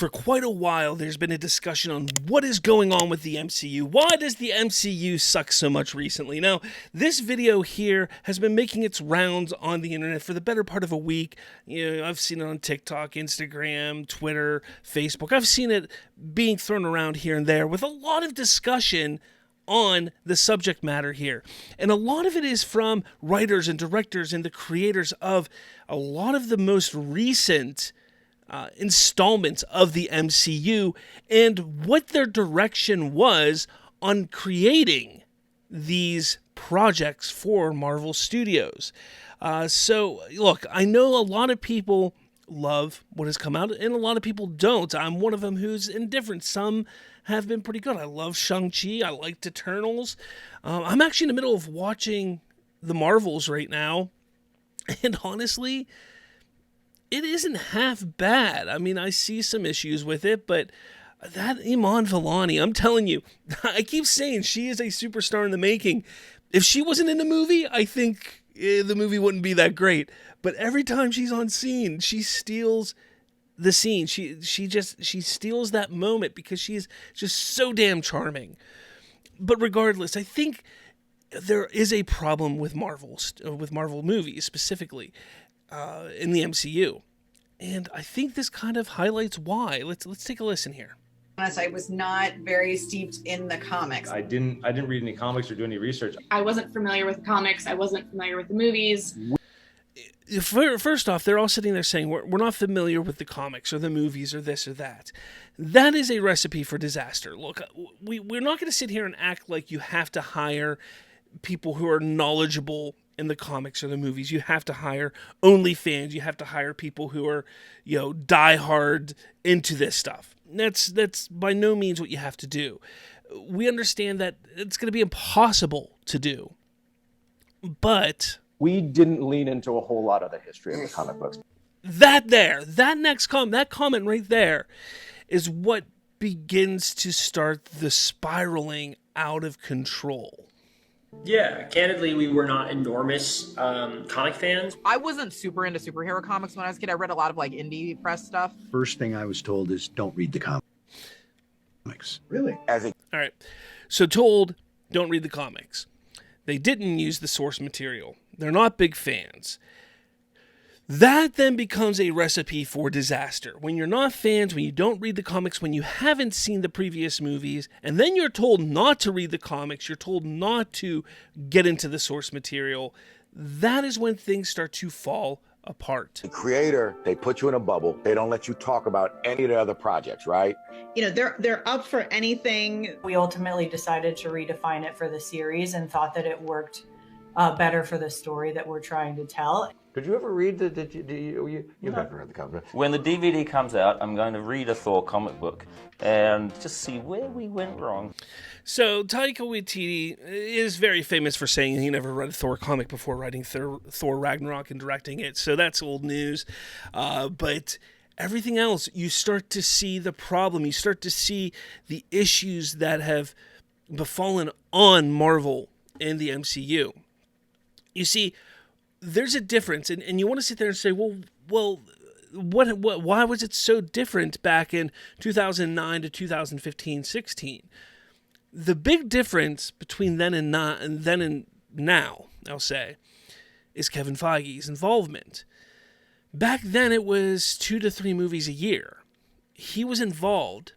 For quite a while, there's been a discussion on what is going on with the MCU. Why does the MCU suck so much recently? Now, this video here has been making its rounds on the internet for the better part of a week. I've seen it on TikTok, Instagram, Twitter, Facebook. I've seen it being thrown around here and there with a lot of discussion on the subject matter here. And a lot of it is from writers and directors and the creators of a lot of the most recent installments of the MCU and what their direction was on creating these projects for Marvel Studios. So, look, I know a lot of people love what has come out, and a lot of people don't. I'm one of them who's indifferent. Some have been pretty good. I love Shang-Chi. I liked Eternals. I'm actually in the middle of watching the Marvels right now, and honestly, it isn't half bad. I mean, I see some issues with it, but that Iman Vellani, I'm telling you, I keep saying she is a superstar in the making. If she wasn't in the movie, I think the movie wouldn't be that great. But every time she's on scene, she steals the scene. She steals that moment because she is just so damn charming. But regardless, I think there is a problem with Marvel movies specifically. In the MCU. And I think this kind of highlights why. Let's take a listen here. I was not very steeped in the comics. I didn't read any comics or do any research. I wasn't familiar with the comics. I wasn't familiar with the movies. First off, they're all sitting there saying, we're not familiar with the comics or the movies or this or that. That is a recipe for disaster. Look, we're not going to sit here and act like you have to hire people who are knowledgeable in the comics or the movies. You have to hire only fans. You have to hire people who are, diehard into this stuff. That's by no means what you have to do. We understand that it's going to be impossible to do. But we didn't lean into a whole lot of the history of the comic books. That comment right there is what begins to start the spiraling out of control. Yeah, candidly, we were not enormous comic fans. I wasn't super into superhero comics when I was a kid. I read a lot of indie press stuff. First thing I was told is don't read the comics. Really? All right. So told, don't read the comics. They didn't use the source material. They're not big fans. That then becomes a recipe for disaster. When you're not fans, when you don't read the comics, when you haven't seen the previous movies, and then you're told not to read the comics, you're told not to get into the source material, that is when things start to fall apart. The creator, they put you in a bubble. They don't let you talk about any of the other projects, right? They're up for anything. We ultimately decided to redefine it for the series and thought that it worked better for the story that we're trying to tell. Did you ever read you never read the comic? When the DVD comes out, I'm going to read a Thor comic book and just see where we went wrong. So Taika Waititi is very famous for saying he never read a Thor comic before writing Thor Ragnarok and directing it. So that's old news. But everything else, you start to see the problem. You start to see the issues that have befallen on Marvel and the MCU. You see, there's a difference, and you want to sit there and say, well, why was it so different back in 2009 to 2015, 16? The big difference between then and now, I'll say, is Kevin Feige's involvement. Back then, it was 2 to 3 movies a year. He was involved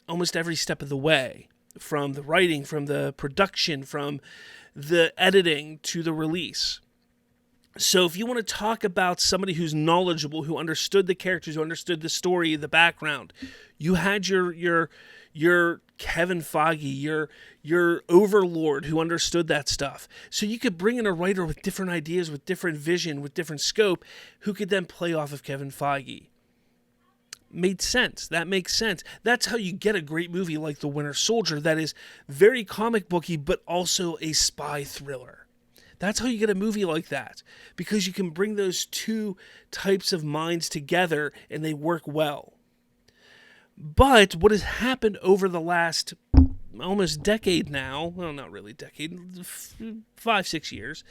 almost every step of the way, from the writing, from the production, from the editing to the release. So if you want to talk about somebody who's knowledgeable, who understood the characters, who understood the story, the background, you had your Kevin Feige, your overlord who understood that stuff. So you could bring in a writer with different ideas, with different vision, with different scope, who could then play off of Kevin Feige. Made sense. That makes sense. That's how you get a great movie like The Winter Soldier that is very comic booky, but also a spy thriller. That's how you get a movie like that, because you can bring those two types of minds together and they work well. But what has happened over the last almost decade now, well, not really decade, 5-6 years,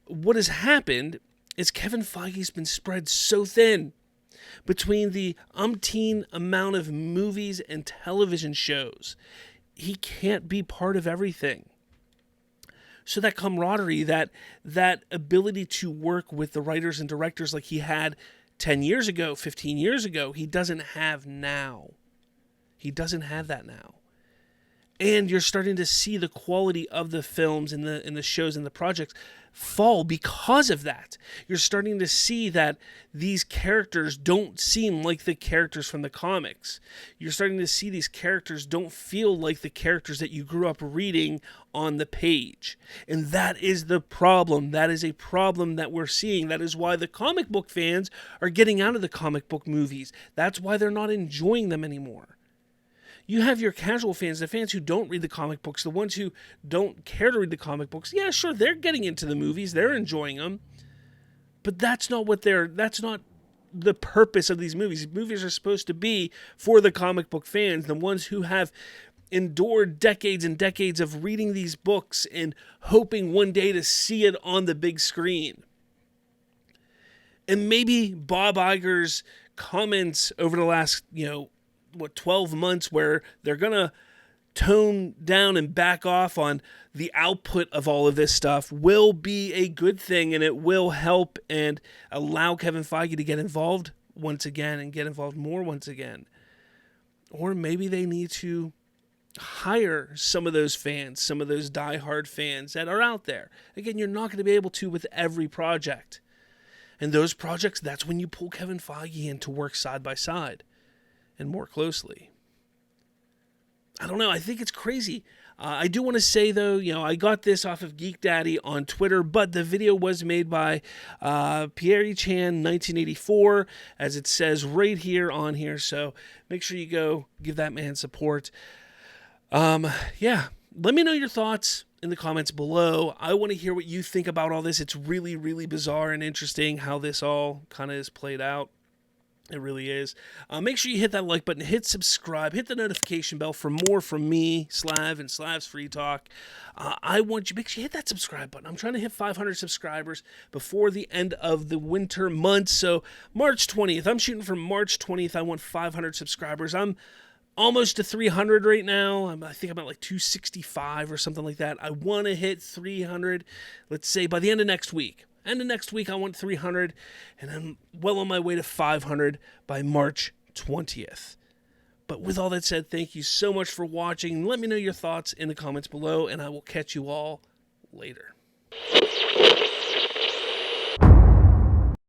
what has happened is Kevin Feige's been spread so thin. between the umpteen amount of movies and television shows. He can't be part of everything. So that camaraderie, that ability to work with the writers and directors like he had 10 years ago, 15 years ago, he doesn't have now. He doesn't have that now. And you're starting to see the quality of the films and the shows and the projects fall because of that. You're starting to see that these characters don't seem like the characters from the comics. You're starting to see these characters don't feel like the characters that you grew up reading on the page. And that is the problem. That is a problem that we're seeing. That is why the comic book fans are getting out of the comic book movies. That's why they're not enjoying them anymore. You have your casual fans, the fans who don't read the comic books, the ones who don't care to read the comic books. Yeah, sure, they're getting into the movies, they're enjoying them. But that's not the purpose of these movies. Movies are supposed to be for the comic book fans, the ones who have endured decades and decades of reading these books and hoping one day to see it on the big screen. And maybe Bob Iger's comments over the last, 12 months, where they're going to tone down and back off on the output of all of this stuff, will be a good thing, and it will help and allow Kevin Feige to get involved once again and get involved more once again. Or maybe they need to hire some of those fans, some of those diehard fans that are out there. Again, you're not going to be able to with every project. And those projects, that's when you pull Kevin Feige in to work side by side and more closely. I don't know. I think it's crazy. I do want to say, though, I got this off of Geek Daddy on Twitter, but the video was made by Pierre Chan 1984, as it says right here on here. So make sure you go give that man support. Let me know your thoughts in the comments below. I want to hear what you think about all this. It's really, really bizarre and interesting how this all kind of is played out. It really is. Make sure you hit that like button, hit subscribe, hit the notification bell for more from me, Slav, and Slav's Free Talk. I want you, make sure you hit that subscribe button. I'm trying to hit 500 subscribers before the end of the winter months. So March 20th, I'm shooting for March 20th. I want 500 subscribers. I'm almost to 300 right now. I think I'm at like 265 or something like that. I want to hit 300, let's say by the end of next week. End of next week, I want 300, and I'm well on my way to 500 by March 20th. But with all that said, thank you so much for watching. Let me know your thoughts in the comments below, and I will catch you all later.